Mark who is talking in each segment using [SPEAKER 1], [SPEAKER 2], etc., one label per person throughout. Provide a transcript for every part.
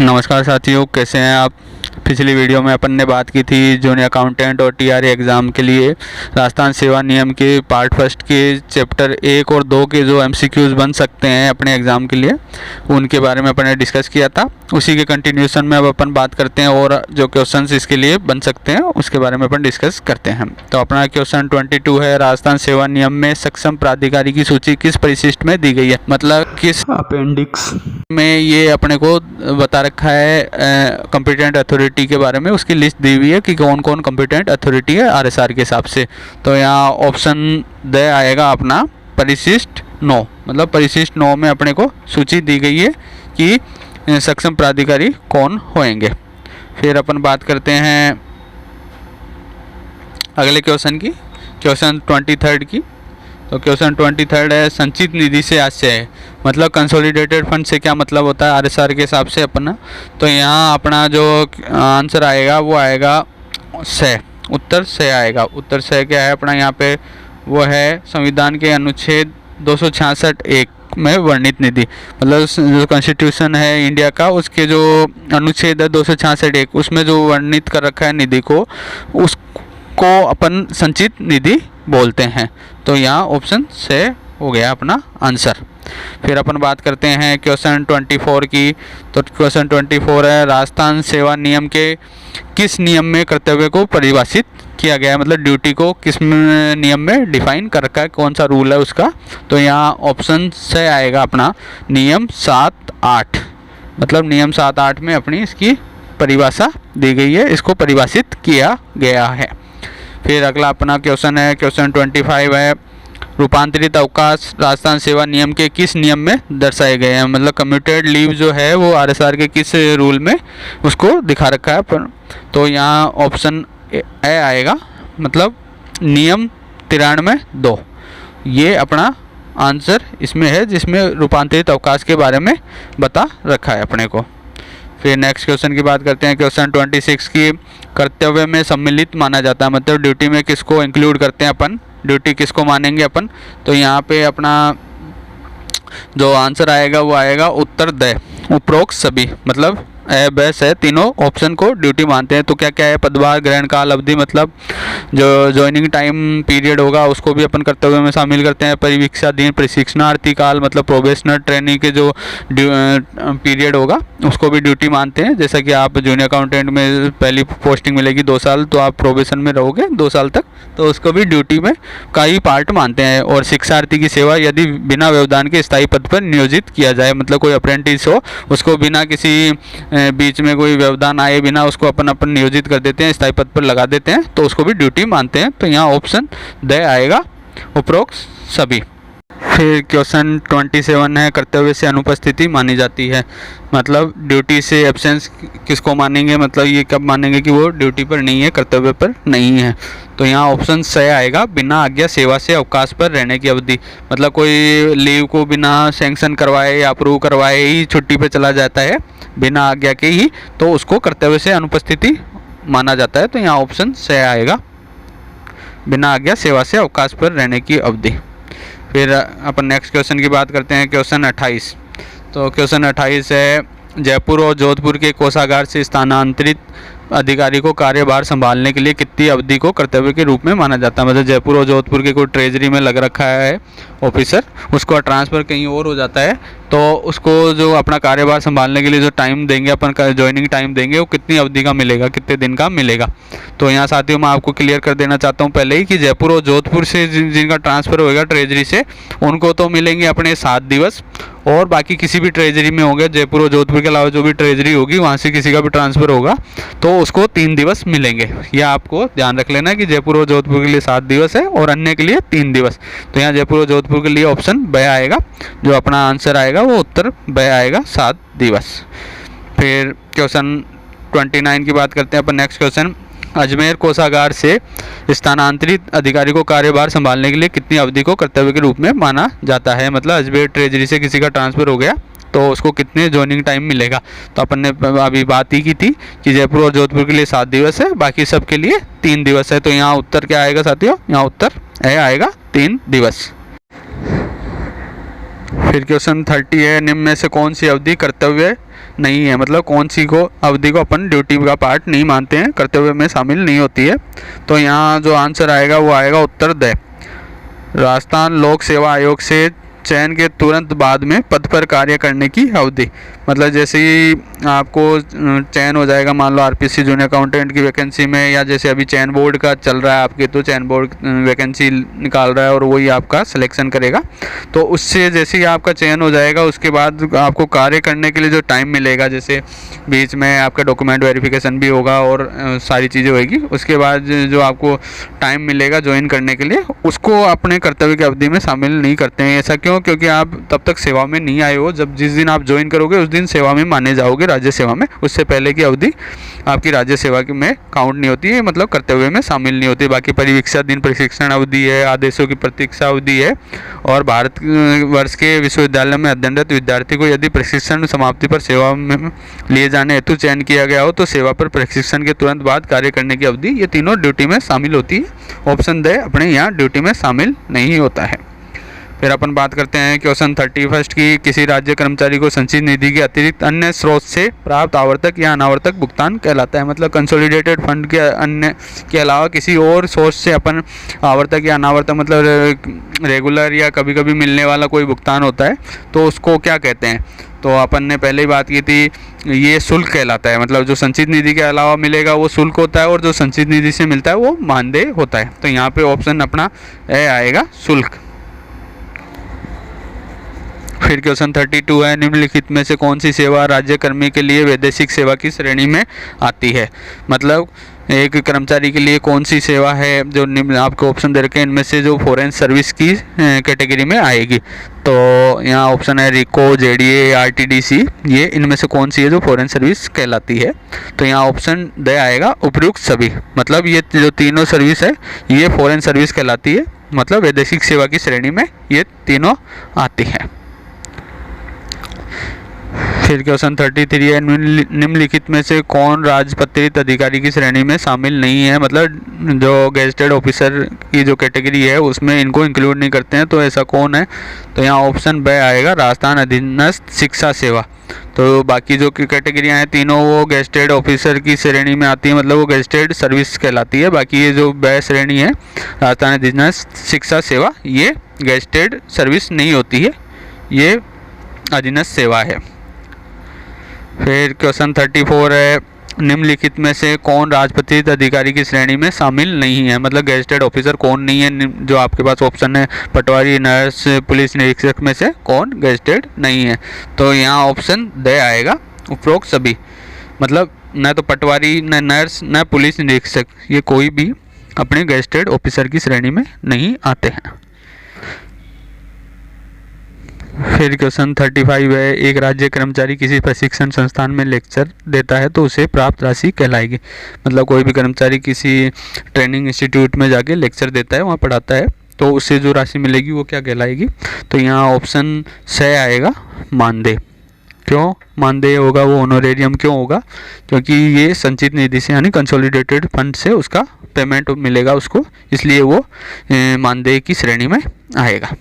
[SPEAKER 1] नमस्कार साथियों, कैसे हैं आप। पिछली वीडियो में अपन ने बात की थी जूनियर अकाउंटेंट और टीआरई एग्ज़ाम के लिए राजस्थान सेवा नियम के पार्ट फर्स्ट के चैप्टर 1 और 2 के जो एमसीक्यूज़ बन सकते हैं अपने एग्ज़ाम के लिए, उनके बारे में अपन ने डिस्कस किया था। उसी के कंटिन्यूशन में अब अपन बात करते हैं और जो क्वेश्चंस इसके लिए बन सकते हैं उसके बारे में अपन डिस्कस करते हैं। तो अपना क्वेश्चन 22 है, राजस्थान सेवा नियम में सक्षम प्राधिकारी की सूची किस परिशिष्ट में दी गई है, मतलब किस अपेंडिक्स में ये अपने को बता रखा है कॉम्पिटेंट अथॉरिटी के बारे में, उसकी लिस्ट दी हुई है कि कौन कौन कॉम्पिटेंट अथॉरिटी है आरएसआर के हिसाब से। तो यहाँ ऑप्शन द आएगा अपना परिशिष्ट 9, मतलब परिशिष्ट 9 में अपने को सूची दी गई है कि सक्षम प्राधिकारी कौन होंगे। फिर अपन बात करते हैं अगले क्वेश्चन की, क्वेश्चन 23 की। तो क्वेश्चन 23 है, संचित निधि से आशय है, मतलब कंसोलिडेटेड फंड से क्या मतलब होता है आरएसआर के हिसाब से अपना। तो यहाँ अपना जो आंसर आएगा वो आएगा से, उत्तर से आएगा। उत्तर से क्या है अपना यहाँ पे, वो है संविधान के अनुच्छेद 266(1) में वर्णित निधि, मतलब जो कॉन्स्टिट्यूशन है इंडिया का उसके जो अनुच्छेद है 266(1), उसमें जो वर्णित कर रखा है निधि को, उसको अपन संचित निधि बोलते हैं। तो यहाँ ऑप्शन से हो गया अपना आंसर। फिर अपन बात करते हैं क्वेश्चन 24 की। तो क्वेश्चन 24 है, राजस्थान सेवा नियम के किस नियम में कर्तव्य को परिभाषित किया गया है, मतलब ड्यूटी को किस नियम में डिफाइन कर रखा है, कौन सा रूल है उसका। तो यहाँ ऑप्शन से आएगा अपना नियम 7-8, मतलब नियम 7-8 में अपनी इसकी परिभाषा दी गई है, इसको परिभाषित किया गया है। फिर अगला अपना क्वेश्चन है, क्वेश्चन 25 है, रूपांतरित अवकाश राजस्थान सेवा नियम के किस नियम में दर्शाए गए हैं, मतलब कम्यूटेड लीव जो है वो आरएसआर के किस रूल में उसको दिखा रखा है। तो यहाँ ऑप्शन ए आएगा, मतलब नियम 93(2), ये अपना आंसर इसमें है जिसमें रूपांतरित अवकाश के बारे में बता रखा है अपने को। फिर नेक्स्ट क्वेश्चन की बात करते हैं, क्वेश्चन 26 की। कर्तव्य में सम्मिलित माना जाता है, मतलब ड्यूटी में किसको इंक्लूड करते हैं अपन, ड्यूटी किसको मानेंगे अपन। तो यहाँ पे अपना जो आंसर आएगा वो आएगा उत्तर द, उपरोक्त सभी, मतलब ए ब से तीनों ऑप्शन को ड्यूटी मानते हैं। तो क्या क्या है, पदभार, ग्रहण काल, अवधि, मतलब जो ज्वाइनिंग टाइम पीरियड होगा उसको भी अपन कर्तव्य में शामिल करते हैं। परिवीक्षाधीन, प्रशिक्षणार्थी काल, मतलब प्रोबेशनर ट्रेनिंग के जो पीरियड होगा उसको भी ड्यूटी मानते हैं। जैसा कि आप जूनियर अकाउंटेंट में पहली पोस्टिंग मिलेगी 2 साल, तो आप प्रोबेशन में रहोगे 2 साल तक, तो उसको भी ड्यूटी में का ही पार्ट मानते हैं। और शिक्षार्थी की सेवा यदि बिना व्यवधान के स्थायी पद पर नियोजित किया जाए, मतलब कोई अप्रेंटिस हो उसको बिना किसी बीच में कोई व्यवधान आए बिना उसको अपन नियोजित कर देते हैं, स्थायी पद पर लगा देते हैं, तो उसको भी ड्यूटी मानते हैं। तो यहाँ ऑप्शन द आएगा, उपरोक्त सभी। फिर क्वेश्चन 27 है, कर्तव्य से अनुपस्थिति मानी जाती है, मतलब ड्यूटी से एब्सेंस किसको मानेंगे, मतलब ये कब मानेंगे कि वो ड्यूटी पर नहीं है, कर्तव्य पर नहीं है। तो यहाँ ऑप्शन से आएगा, बिना आज्ञा सेवा से अवकाश पर रहने की अवधि, मतलब कोई लीव को बिना सैंक्शन करवाए या अप्रूव करवाए ही छुट्टी पे चला जाता है बिना आज्ञा के ही, तो उसको कर्तव्य से अनुपस्थिति माना जाता है। तो यहाँ ऑप्शन से आएगा, बिना आज्ञा सेवा से अवकाश पर रहने की अवधि। फिर अपन नेक्स्ट क्वेश्चन की बात करते हैं, क्वेश्चन 28। तो क्वेश्चन 28 है, जयपुर और जोधपुर के कोषागार से स्थानांतरित अधिकारी को कार्यभार संभालने के लिए कितनी अवधि को कर्तव्य के रूप में माना जाता है, मतलब जयपुर और जोधपुर के कोई ट्रेजरी में लग रखा है ऑफिसर, उसको ट्रांसफ़र कहीं और हो जाता है, तो उसको जो अपना कार्यभार संभालने के लिए जो टाइम देंगे अपन का, ज्वाइनिंग टाइम देंगे, वो कितनी अवधि का मिलेगा, कितने दिन का मिलेगा। तो यहाँ साथियों मैं आपको क्लियर कर देना चाहता हूँ पहले ही कि जयपुर और जोधपुर से जिनका ट्रांसफ़र होगा ट्रेजरी से, उनको तो मिलेंगे अपने 7 दिवस, और बाकी किसी भी ट्रेजरी में होगा, जयपुर और जोधपुर के अलावा जो भी ट्रेजरी होगी वहाँ से किसी का भी ट्रांसफ़र होगा तो उसको 3 दिवस मिलेंगे। यह आपको ध्यान रख लेना कि जयपुर और जोधपुर के लिए 7 दिवस है और अन्य के लिए 3 दिवस। तो यहाँ जयपुर और जोधपुर के लिए ऑप्शन ब आएगा, जो अपना आंसर आएगा वो उत्तर ब आएगा, 7 दिवस। फिर क्वेश्चन 29 की बात करते हैं अपन। नेक्स्ट क्वेश्चन, अजमेर कोषागार से स्थानांतरित अधिकारी को कार्यभार संभालने के लिए कितनी अवधि को कर्तव्य के रूप में माना जाता है, मतलब अजमेर ट्रेजरी से किसी का ट्रांसफ़र हो गया तो उसको कितने ज्वाइनिंग टाइम मिलेगा। तो अपन ने अभी बात ही की थी कि जयपुर और जोधपुर के लिए 7 दिवस है, बाकी सब के लिए 3 दिवस है। तो यहाँ उत्तर क्या आएगा साथियों, यहाँ उत्तर ए आएगा, 3 दिवस। फिर क्वेश्चन 30 है, निम्न में से कौन सी अवधि कर्तव्य नहीं है, मतलब कौन सी को अवधि को अपन ड्यूटी का पार्ट नहीं मानते हैं, कर्तव्य में शामिल नहीं होती है। तो यहाँ जो आंसर आएगा वो आएगा उत्तर द। राजस्थान लोक सेवा आयोग से चयन के तुरंत बाद में पद पर कार्य करने की अवधि, मतलब जैसे ही आपको चयन हो जाएगा, मान लो आरपीसी जूनियर अकाउंटेंट की वैकेंसी में, या जैसे अभी चयन बोर्ड का चल रहा है आपके, तो चयन बोर्ड वैकेंसी निकाल रहा है और वही आपका सिलेक्शन करेगा। तो उससे जैसे ही आपका चयन हो जाएगा उसके बाद आपको कार्य करने के लिए जो टाइम मिलेगा, जैसे बीच में आपका डॉक्यूमेंट वेरिफिकेशन भी होगा और सारी चीज़ें होगी, उसके बाद जो आपको टाइम मिलेगा ज्वाइन करने के लिए, उसको अपने कर्तव्य की अवधि में शामिल नहीं करते हैं। ऐसा क्यों? क्योंकि आप तब तक सेवा में नहीं आए हो, जब जिस दिन आप ज्वाइन करोगे उस दिन सेवा में माने जाओगे, राज्य सेवा में। उससे पहले की अवधि आपकी राज्य सेवा में काउंट नहीं होती है, मतलब कर्तव्य में शामिल नहीं होती। बाकी परिवीक्षा दिन प्रशिक्षण अवधि है, आदेशों की प्रतीक्षा अवधि है, और भारत वर्ष के विश्वविद्यालय में अध्ययनरत विद्यार्थी को यदि प्रशिक्षण समाप्ति पर सेवा में लिए जाने हेतु चयन किया गया हो तो सेवा पर प्रशिक्षण के तुरंत बाद कार्य करने की अवधि, ये तीनों ड्यूटी में शामिल होती है। ऑप्शन द अपने यहाँ ड्यूटी में शामिल नहीं होता है। फिर अपन बात करते हैं क्वेश्चन 31 की, किसी राज्य कर्मचारी को संचित निधि के अतिरिक्त अन्य स्रोत से प्राप्त आवर्तक या अनावर्तक भुगतान कहलाता है। मतलब कंसोलिडेटेड फंड के अन्य के अलावा किसी और सोर्स से अपन आवर्तक या अनावर्तक, मतलब रेगुलर या कभी कभी मिलने वाला कोई भुगतान होता है, तो उसको क्या कहते हैं? तो अपन ने पहले ही बात की थी, ये शुल्क कहलाता है। मतलब जो संचित निधि के अलावा मिलेगा वो शुल्क होता है, और जो संचित निधि से मिलता है वो मानदेय होता है। तो यहाँ पे ऑप्शन अपना ए आएगा, शुल्क। फिर क्वेश्चन 32 है, निम्नलिखित में से कौन सी सेवा राज्य कर्मी के लिए वैदेशिक सेवा की श्रेणी में आती है? मतलब एक कर्मचारी के लिए कौन सी सेवा है जो निम्न आपको ऑप्शन दे रखे हैं, इनमें से जो फॉरेन सर्विस की कैटेगरी में आएगी? तो यहाँ ऑप्शन है रिको, जेडीए, आरटीडीसी, ये इनमें से कौन सी है जो फॉरेन सर्विस कहलाती है? तो यहाँ ऑप्शन द आएगा, उपयुक्त सभी। मतलब ये जो तीनों सर्विस है ये फॉरेन सर्विस कहलाती है, मतलब वैदेशिक सेवा की श्रेणी में ये तीनों आती है। फिर क्वेश्चन 33 है, निम्नलिखित में से कौन राजपत्रित अधिकारी की श्रेणी में शामिल नहीं है? मतलब जो गेजेटेड ऑफिसर की जो कैटेगरी है उसमें इनको इंक्लूड नहीं करते हैं, तो ऐसा कौन है? तो यहाँ ऑप्शन ब आएगा, राजस्थान अधीनस्थ शिक्षा सेवा। तो बाकी जो कैटेगरियाँ हैं तीनों वो गेजेटेड ऑफिसर की श्रेणी में आती है, मतलब वो गेजेटेड सर्विस कहलाती है। बाकी ये जो ब श्रेणी है राजस्थान अधीनस्थ शिक्षा सेवा, ये गेजेटेड सर्विस नहीं होती है, ये अधीनस्थ सेवा है। फिर क्वेश्चन 34 है, निम्नलिखित में से कौन राजपत्रित अधिकारी की श्रेणी में शामिल नहीं है? मतलब गेजेटेड ऑफिसर कौन नहीं है? जो आपके पास ऑप्शन है पटवारी, नर्स, पुलिस निरीक्षक में से कौन गेजेटेड नहीं है? तो यहाँ ऑप्शन द आएगा, उपरोक्त सभी। मतलब न तो पटवारी, न नर्स, न पुलिस निरीक्षक, ये कोई भी अपने गेजेटेड ऑफिसर की श्रेणी में नहीं आते हैं। फिर क्वेश्चन 35 है, एक राज्य कर्मचारी किसी प्रशिक्षण संस्थान में लेक्चर देता है तो उसे प्राप्त राशि कहलाएगी। मतलब कोई भी कर्मचारी किसी ट्रेनिंग इंस्टीट्यूट में जाके लेक्चर देता है, वहाँ पढ़ाता है, तो उससे जो राशि मिलेगी वो क्या कहलाएगी? तो यहाँ ऑप्शन स आएगा, मानदेय। क्यों मानदेय होगा? वो ऑनोरेरियम क्यों होगा? क्योंकि ये संचित निधि से यानी कंसोलिडेटेड फंड से उसका पेमेंट मिलेगा उसको, इसलिए वो मानदेय की श्रेणी में आएगा।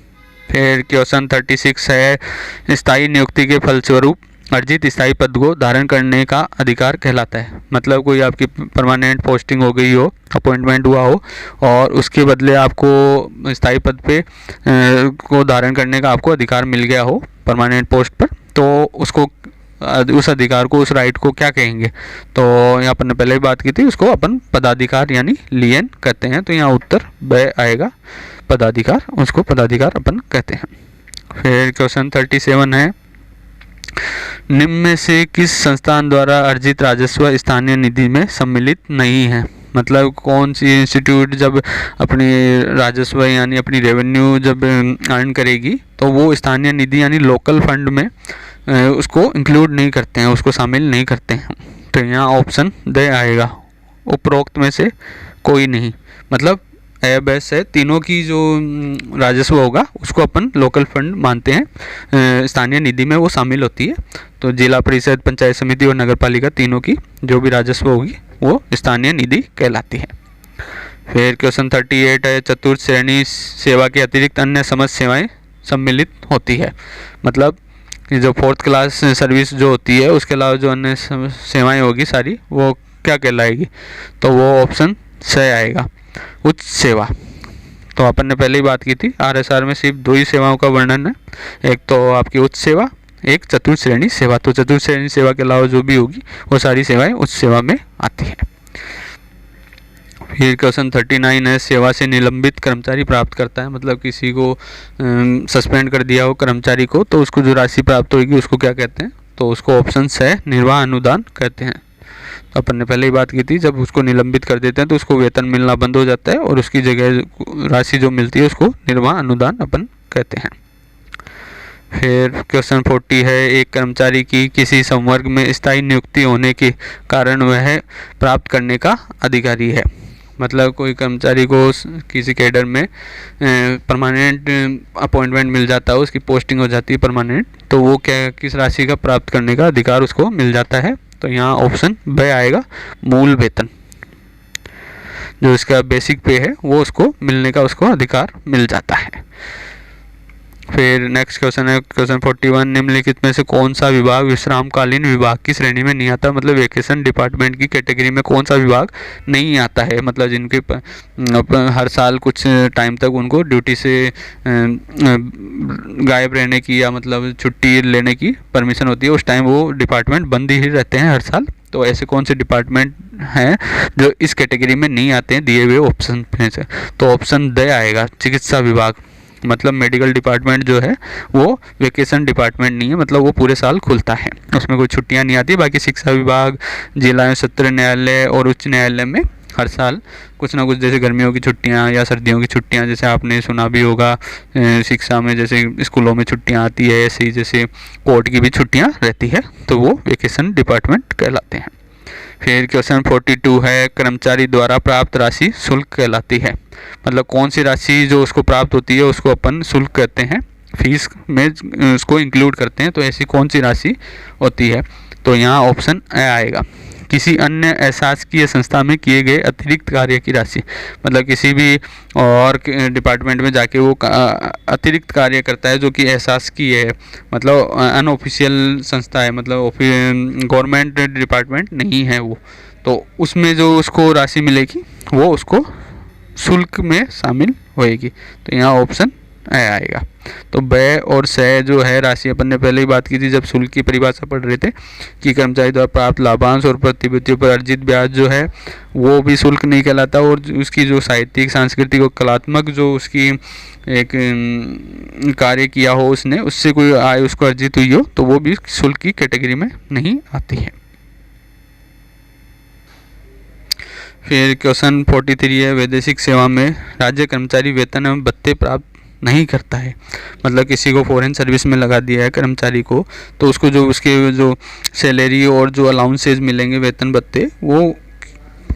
[SPEAKER 1] फिर क्वेश्चन 36 है, स्थायी नियुक्ति के फलस्वरूप अर्जित स्थायी पद को धारण करने का अधिकार कहलाता है। मतलब कोई आपकी परमानेंट पोस्टिंग हो गई हो, अपॉइंटमेंट हुआ हो, और उसके बदले आपको स्थायी पद पे को धारण करने का आपको अधिकार मिल गया हो परमानेंट पोस्ट पर, तो उसको उस अधिकार को, उस राइट को क्या कहेंगे? तो यहाँ पर पहले ही बात की थी, उसको अपन पदाधिकार यानी लियन कहते हैं। तो यहाँ उत्तर ब आएगा, पदाधिकार, उसको पदाधिकार अपन कहते हैं। फिर क्वेश्चन 37 है, निम्न में से किस संस्थान द्वारा अर्जित राजस्व स्थानीय निधि में सम्मिलित नहीं है? मतलब कौन सी इंस्टीट्यूट जब अपनी राजस्व यानी अपनी रेवेन्यू जब अर्न करेगी तो वो स्थानीय निधि यानी लोकल फंड में उसको इंक्लूड नहीं करते हैं, उसको शामिल नहीं करते हैं। तो यहाँ ऑप्शन द आएगा, उपरोक्त में से कोई नहीं। मतलब ए बेस है, तीनों की जो राजस्व होगा उसको अपन लोकल फंड मानते हैं, स्थानीय निधि में वो शामिल होती है। तो जिला परिषद, पंचायत समिति और नगर पालिका तीनों की जो भी राजस्व होगी वो स्थानीय निधि कहलाती है। फिर क्वेश्चन 38 है, चतुर्थ श्रेणी सेवा के अतिरिक्त अन्य समस्त सेवाएं सम्मिलित होती है। मतलब कि जो 4th क्लास सर्विस जो होती है उसके अलावा जो अन्य सेवाएं होगी सारी वो क्या कहलाएगी, तो वो ऑप्शन स आएगा, उच्च सेवा। तो अपन ने पहले ही बात की थी RSR में सिर्फ 2 ही सेवाओं का वर्णन है, एक तो आपकी उच्च सेवा, एक चतुर्थ श्रेणी सेवा। तो चतुर्थ श्रेणी सेवा के अलावा जो भी होगी वो सारी सेवाएं उच्च सेवा में आती है। फिर क्वेश्चन 39 है, सेवा से निलंबित कर्मचारी प्राप्त करता है। मतलब किसी को सस्पेंड कर दिया हो कर्मचारी को, तो उसको जो राशि प्राप्त होगी उसको क्या कहते हैं, तो उसको ऑप्शन से निर्वाह अनुदान कहते हैं। तो अपन ने पहले ही बात की थी, जब उसको निलंबित कर देते हैं तो उसको वेतन मिलना बंद हो जाता है और उसकी जगह राशि जो मिलती है उसको निर्वाह अनुदान अपन कहते हैं। फिर क्वेश्चन 40 है, एक कर्मचारी की किसी संवर्ग में स्थायी नियुक्ति होने के कारण वह प्राप्त करने का अधिकारी है। मतलब कोई कर्मचारी को किसी कैडर में परमानेंट अपॉइंटमेंट मिल जाता है, उसकी पोस्टिंग हो जाती है परमानेंट, तो वो क्या किस राशि का प्राप्त करने का अधिकार उसको मिल जाता है, तो यहाँ ऑप्शन ब आएगा, मूल वेतन। जो इसका बेसिक पे है वो उसको मिलने का उसको अधिकार मिल जाता है। फिर नेक्स्ट क्वेश्चन है क्वेश्चन 41, निम्नलिखित में से कौन सा विभाग विश्रामकालीन विभाग की श्रेणी में नहीं आता। मतलब वेकेशन डिपार्टमेंट की कैटेगरी में कौन सा विभाग नहीं आता है। मतलब जिनके हर साल कुछ टाइम तक उनको ड्यूटी से गायब रहने की या मतलब छुट्टी लेने की परमिशन होती है, उस टाइम वो डिपार्टमेंट बंद ही रहते हैं हर साल। तो ऐसे कौन से डिपार्टमेंट हैं जो इस कैटेगरी में नहीं आते हैं दिए हुए ऑप्शन में से, तो ऑप्शन द आएगा, चिकित्सा विभाग। मतलब मेडिकल डिपार्टमेंट जो है वो वेकेशन डिपार्टमेंट नहीं है, मतलब वो पूरे साल खुलता है, उसमें कोई छुट्टियां नहीं आती। बाकी शिक्षा विभाग, जिला सत्र न्यायालय और उच्च न्यायालय में हर साल कुछ ना कुछ, जैसे गर्मियों की छुट्टियां या सर्दियों की छुट्टियां, जैसे आपने सुना भी होगा शिक्षा में जैसे स्कूलों में छुट्टियां आती है, ऐसे ही जैसे कोर्ट की भी छुट्टियां रहती है, तो वो वेकेशन डिपार्टमेंट कहलाते हैं। फिर क्वेश्चन 42 है, कर्मचारी द्वारा प्राप्त राशि शुल्क कहलाती है। मतलब कौन सी राशि जो उसको प्राप्त होती है उसको अपन शुल्क कहते हैं, फीस में उसको इंक्लूड करते हैं। तो ऐसी कौन सी राशि होती है, तो यहाँ ऑप्शन ए आएगा, किसी अन्य अशासकीय संस्था में किए गए अतिरिक्त कार्य की राशि। मतलब किसी भी और डिपार्टमेंट में जाके वो अतिरिक्त कार्य करता है जो कि अशासकीय है, मतलब अनऑफिशियल संस्था है, मतलब गवर्नमेंट डिपार्टमेंट नहीं है वो, तो उसमें जो उसको राशि मिलेगी वो उसको शुल्क में शामिल होएगी। तो यहाँ ऑप्शन ए आएगा। तो ब और स जो है राशि अपन ने पहले ही बात की थी जब शुल्क की परिभाषा पढ़ रहे थे कि कर्मचारी द्वारा प्राप्त लाभांश और प्रतिभूतियों पर अर्जित ब्याज जो है वो भी शुल्क नहीं कहलाता, और उसकी जो साहित्यिक, सांस्कृतिक और कलात्मक जो उसकी एक कार्य किया हो उसने, उससे कोई आय उसको अर्जित हुई हो, तो वो भी शुल्क की कैटेगरी में नहीं आती है। फिर क्वेश्चन 43 है, वैदेशिक सेवा में राज्य कर्मचारी वेतन एवं भत्ते प्राप्त नहीं करता है। मतलब किसी को फॉरेन सर्विस में लगा दिया है कर्मचारी को, तो उसको जो उसके जो सैलरी और जो अलाउंसेज मिलेंगे, वेतन भत्ते, वो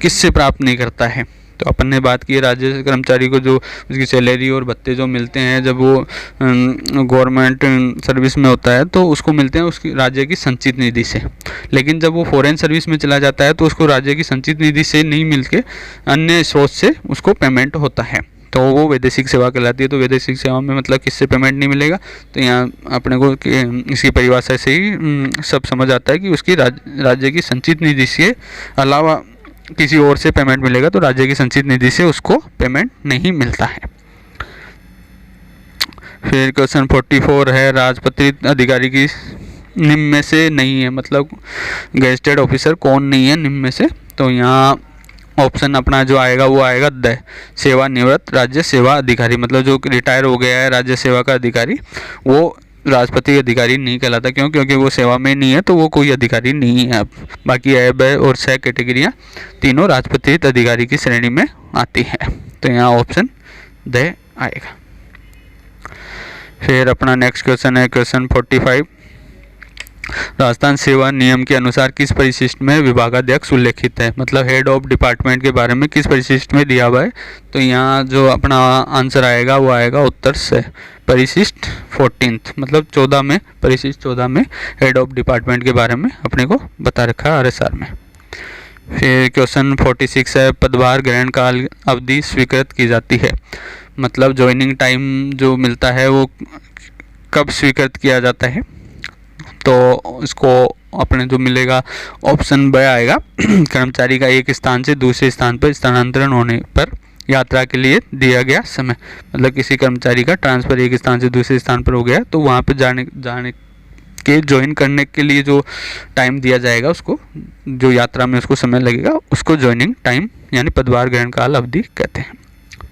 [SPEAKER 1] किससे प्राप्त नहीं करता है। तो अपन ने बात की है राज्य कर्मचारी को जो उसकी सैलरी और भत्ते जो मिलते हैं जब वो गवर्नमेंट सर्विस में होता है तो उसको मिलते हैं उसकी राज्य की संचित निधि से। लेकिन जब वो फॉरेन सर्विस में चला जाता है तो उसको राज्य की संचित निधि से नहीं मिलके अन्य स्रोत से उसको पेमेंट होता है, तो वो वैदेशिक सेवा कहलाती है। तो वैदेशिक सेवा में मतलब किससे पेमेंट नहीं मिलेगा, तो यहाँ अपने को इसकी परिभाषा से ही सब समझ आता है कि उसकी राज्य की संचित निधि से अलावा किसी और से पेमेंट मिलेगा, तो राज्य की संचित निधि से उसको पेमेंट नहीं मिलता है। फिर क्वेश्चन 44 है, राजपत्रित अधिकारी की निम्न में से नहीं है। मतलब गेजेटेड ऑफिसर कौन नहीं है निम्न में से, तो यहाँ ऑप्शन अपना जो आएगा वो आएगा द, सेवानिवृत्त राज्य सेवा अधिकारी। मतलब जो रिटायर हो गया है राज्य सेवा का अधिकारी, वो राजपत्रित अधिकारी नहीं कहलाता। क्यों? क्योंकि वो सेवा में नहीं है, तो वो कोई अधिकारी नहीं है। अब बाकी ए, ब और स कैटेगरियाँ तीनों राजपत्रित अधिकारी की श्रेणी में आती है, तो यहाँ ऑप्शन द आएगा। फिर अपना नेक्स्ट क्वेश्चन है क्वेश्चन 45, राजस्थान सेवा नियम के अनुसार किस परिशिष्ट में विभागाध्यक्ष उल्लेखित है। मतलब हेड ऑफ डिपार्टमेंट के बारे में किस परिशिष्ट में दिया हुआ है, तो यहाँ जो अपना आंसर आएगा वो आएगा उत्तर से परिशिष्ट 14th, मतलब 14 में, परिशिष्ट 14 में हेड ऑफ डिपार्टमेंट के बारे में अपने को बता रखा है RSR में। फिर क्वेश्चन 46 है, पदभार ग्रहण काल अवधि स्वीकृत की जाती है। मतलब ज्वाइनिंग टाइम जो मिलता है वो कब स्वीकृत किया जाता है, तो इसको अपने जो मिलेगा ऑप्शन ब आएगा कर्मचारी का एक स्थान से दूसरे स्थान पर स्थानांतरण होने पर यात्रा के लिए दिया गया समय। मतलब किसी कर्मचारी का ट्रांसफ़र एक स्थान से दूसरे स्थान पर हो गया तो वहाँ पर जाने के ज्वाइन करने के लिए जो टाइम दिया जाएगा उसको, जो यात्रा में उसको समय लगेगा, उसको ज्वाइनिंग टाइम यानी पदभार ग्रहण काल अवधि कहते हैं।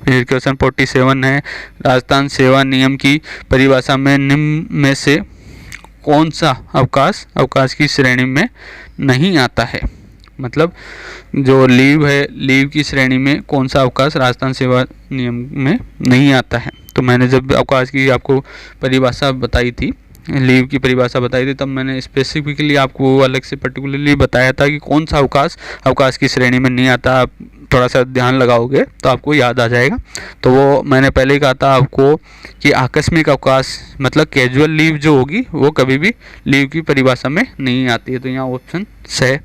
[SPEAKER 1] फिर क्वेश्चन 47 है, राजस्थान सेवा नियम की परिभाषा में निम्न में से कौन सा अवकाश की श्रेणी में नहीं आता है। मतलब जो लीव है, लीव की श्रेणी में कौन सा अवकाश राजस्थान सेवा नियम में नहीं आता है। तो मैंने जब अवकाश की आपको परिभाषा बताई थी, लीव की परिभाषा बताई थी, तब मैंने स्पेसिफिकली आपको अलग से पर्टिकुलरली बताया था कि कौन सा अवकाश की श्रेणी में नहीं आता। आप थोड़ा सा ध्यान लगाओगे तो आपको याद आ जाएगा। तो वो मैंने पहले ही कहा था आपको कि आकस्मिक अवकाश मतलब कैजुअल लीव जो होगी वो कभी भी लीव की परिभाषा में नहीं आती है। तो यहाँ ऑप्शन से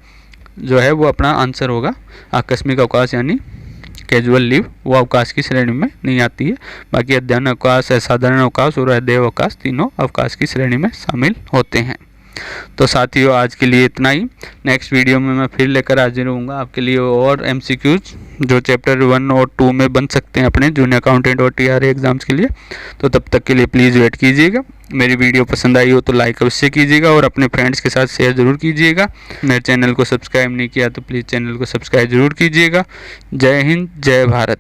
[SPEAKER 1] जो है वो अपना आंसर होगा। आकस्मिक अवकाश यानी कैजुअल लीव वो अवकाश की श्रेणी में नहीं आती है। बाकी अध्ययन अवकाश, असाधारण अवकाश और अदैव अवकाश तीनों अवकाश की श्रेणी में शामिल होते हैं। तो साथियों आज के लिए इतना ही। नेक्स्ट वीडियो में मैं फिर लेकर हाजिर होऊंगा आपके लिए और MCQs जो चैप्टर 1 और 2 में बन सकते हैं अपने जूनियर अकाउंटेंट और TRA एग्ज़ाम्स के लिए। तो तब तक के लिए प्लीज़ वेट कीजिएगा। मेरी वीडियो पसंद आई हो तो लाइक अवश्य कीजिएगा और अपने फ्रेंड्स के साथ शेयर ज़रूर कीजिएगा। मेरे चैनल को सब्सक्राइब नहीं किया तो प्लीज़ चैनल को सब्सक्राइब ज़रूर कीजिएगा। जय हिंद, जय भारत।